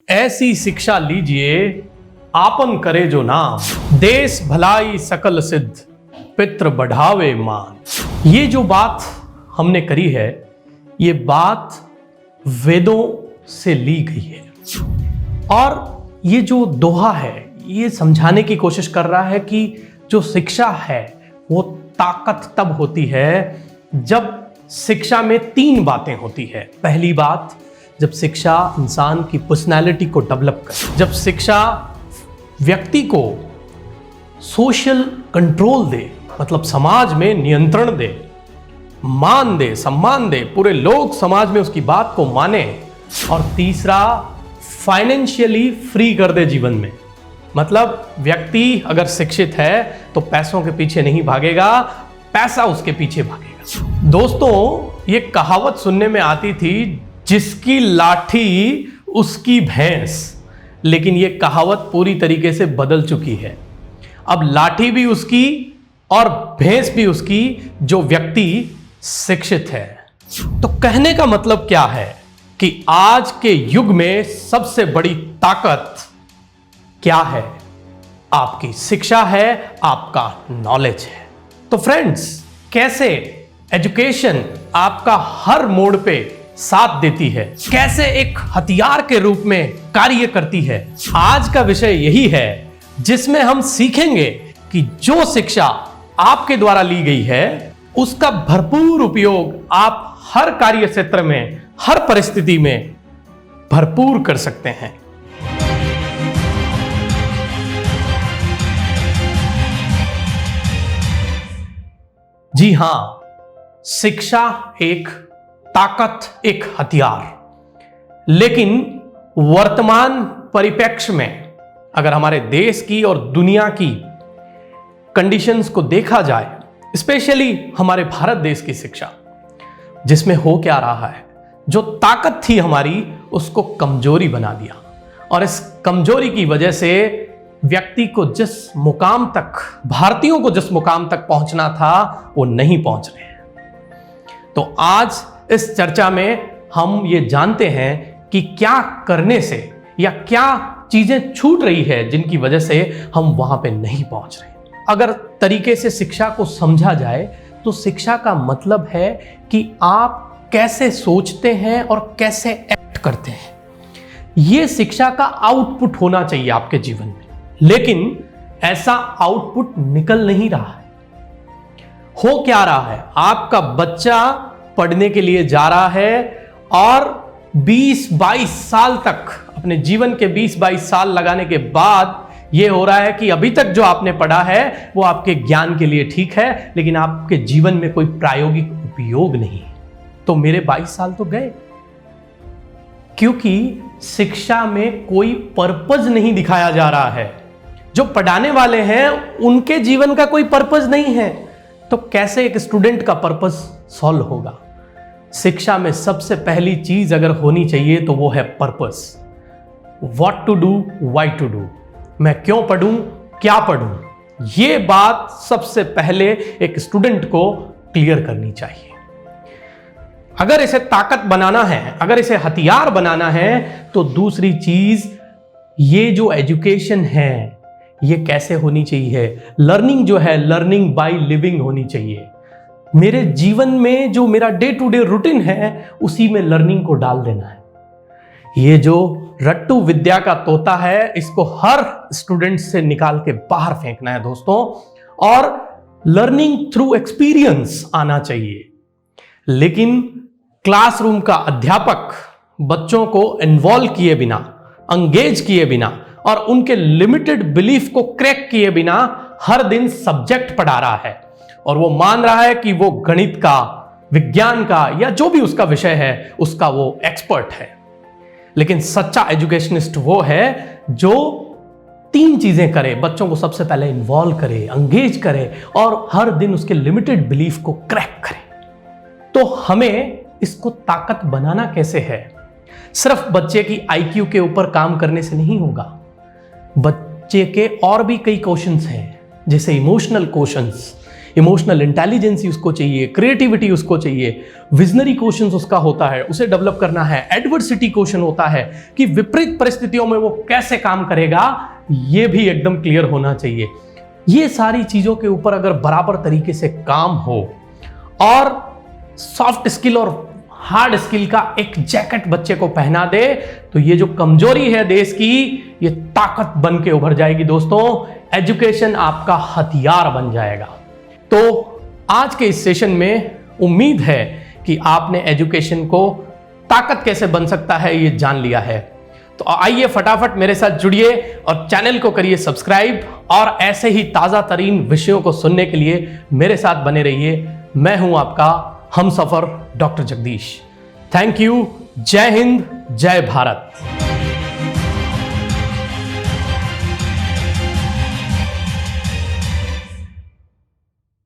ऐसी शिक्षा लीजिए आपन करे जो नाम, देश भलाई सकल सिद्ध, पितृ बढ़ावे मान। ये जो बात हमने करी है, ये बात वेदों से ली गई है और ये जो दोहा है ये समझाने की कोशिश कर रहा है कि जो शिक्षा है वो ताकत तब होती है जब शिक्षा में तीन बातें होती है। पहली बात, जब शिक्षा इंसान की पर्सनैलिटी को डेवलप करे, जब शिक्षा व्यक्ति को सोशल कंट्रोल दे, मतलब समाज में नियंत्रण दे, मान दे, सम्मान दे, पूरे लोग समाज में उसकी बात को माने, और तीसरा फाइनेंशियली फ्री कर दे जीवन में। मतलब व्यक्ति अगर शिक्षित है तो पैसों के पीछे नहीं भागेगा, पैसा उसके पीछे भागेगा। दोस्तों, ये कहावत सुनने में आती थी, जिसकी लाठी उसकी भैंस, लेकिन ये कहावत पूरी तरीके से बदल चुकी है। अब लाठी भी उसकी और भैंस भी उसकी, जो व्यक्ति शिक्षित है। तो कहने का मतलब क्या है कि आज के युग में सबसे बड़ी ताकत क्या है? आपकी शिक्षा है, आपका नॉलेज है। तो फ्रेंड्स, कैसे एजुकेशन आपका हर मोड़ पे साथ देती है, कैसे एक हथियार के रूप में कार्य करती है, आज का विषय यही है, जिसमें हम सीखेंगे कि जो शिक्षा आपके द्वारा ली गई है उसका भरपूर उपयोग आप हर कार्य क्षेत्र में, हर परिस्थिति में भरपूर कर सकते हैं। जी हां, शिक्षा एक ताकत, एक हथियार। लेकिन वर्तमान परिप्रेक्ष्य में अगर हमारे देश की और दुनिया की कंडीशंस को देखा जाए, स्पेशली हमारे भारत देश की शिक्षा, जिसमें हो क्या रहा है, जो ताकत थी हमारी उसको कमजोरी बना दिया, और इस कमजोरी की वजह से व्यक्ति को जिस मुकाम तक, भारतीयों को जिस मुकाम तक पहुंचना था वो नहीं पहुंच रहे हैं। तो आज इस चर्चा में हम ये जानते हैं कि क्या करने से या क्या चीजें छूट रही है जिनकी वजह से हम वहां पे नहीं पहुंच रहे। अगर तरीके से शिक्षा को समझा जाए तो शिक्षा का मतलब है कि आप कैसे सोचते हैं और कैसे एक्ट करते हैं। यह शिक्षा का आउटपुट होना चाहिए आपके जीवन में, लेकिन ऐसा आउटपुट निकल नहीं रहा है। हो क्या रहा है, आपका बच्चा पढ़ने के लिए जा रहा है और 20-22 साल तक, अपने जीवन के 20-22 साल लगाने के बाद यह हो रहा है कि अभी तक जो आपने पढ़ा है वो आपके ज्ञान के लिए ठीक है, लेकिन आपके जीवन में कोई प्रायोगिक उपयोग नहीं। तो मेरे 22 साल तो गए, क्योंकि शिक्षा में कोई पर्पज नहीं दिखाया जा रहा है। जो पढ़ाने वाले हैं उनके जीवन का कोई पर्पज नहीं है, तो कैसे एक स्टूडेंट का पर्पज सॉल्व होगा? शिक्षा में सबसे पहली चीज अगर होनी चाहिए तो वो है purpose. What to do, why to do, मैं क्यों पढ़ूं, क्या पढ़ूं, ये बात सबसे पहले एक स्टूडेंट को क्लियर करनी चाहिए। अगर इसे ताकत बनाना है, अगर इसे हथियार बनाना है, तो दूसरी चीज, ये जो एजुकेशन है ये कैसे होनी चाहिए? लर्निंग जो है, लर्निंग बाय लिविंग होनी चाहिए। मेरे जीवन में जो मेरा डे टू डे रूटीन है उसी में लर्निंग को डाल देना है। ये जो रट्टू विद्या का तोता है, इसको हर स्टूडेंट से निकाल के बाहर फेंकना है दोस्तों, और लर्निंग थ्रू एक्सपीरियंस आना चाहिए। लेकिन क्लासरूम का अध्यापक बच्चों को इन्वॉल्व किए बिना, एंगेज किए बिना और उनके लिमिटेड बिलीफ को क्रैक किए बिना हर दिन सब्जेक्ट पढ़ा रहा है, और वो मान रहा है कि वो गणित का, विज्ञान का या जो भी उसका विषय है उसका वो एक्सपर्ट है। लेकिन सच्चा एजुकेशनिस्ट वो है जो तीन चीजें करे, बच्चों को सबसे पहले इन्वॉल्व करे, एंगेज करे और हर दिन उसके लिमिटेड बिलीफ को क्रैक करे। तो हमें इसको ताकत बनाना कैसे है? सिर्फ बच्चे की आईक्यू के ऊपर काम करने से नहीं होगा। बच्चे के और भी कई क्वेश्चंस हैं, जैसे इमोशनल क्वेश्चंस। इमोशनल इंटेलिजेंसी उसको चाहिए, क्रिएटिविटी उसको चाहिए, विजनरी क्वेश्चंस उसका होता है, उसे डेवलप करना है, एडवर्सिटी क्वेश्चन होता है कि विपरीत परिस्थितियों में वो कैसे काम करेगा, ये भी एकदम क्लियर होना चाहिए। ये सारी चीजों के ऊपर अगर बराबर तरीके से काम हो और सॉफ्ट स्किल और हार्ड स्किल का एक जैकेट बच्चे को पहना दे, तो ये जो कमजोरी है देश की, ये ताकत बन के उभर जाएगी। दोस्तों, एजुकेशन आपका हथियार बन जाएगा। तो आज के इस सेशन में उम्मीद है कि आपने एजुकेशन को ताकत कैसे बन सकता है ये जान लिया है। तो आइए फटाफट मेरे साथ जुड़िए और चैनल को करिए सब्सक्राइब, और ऐसे ही ताजा तरीन विषयों को सुनने के लिए मेरे साथ बने रहिए। मैं हूं आपका Humsafar doctor Jagdish. Thank you. जय हिंद, जय भारत।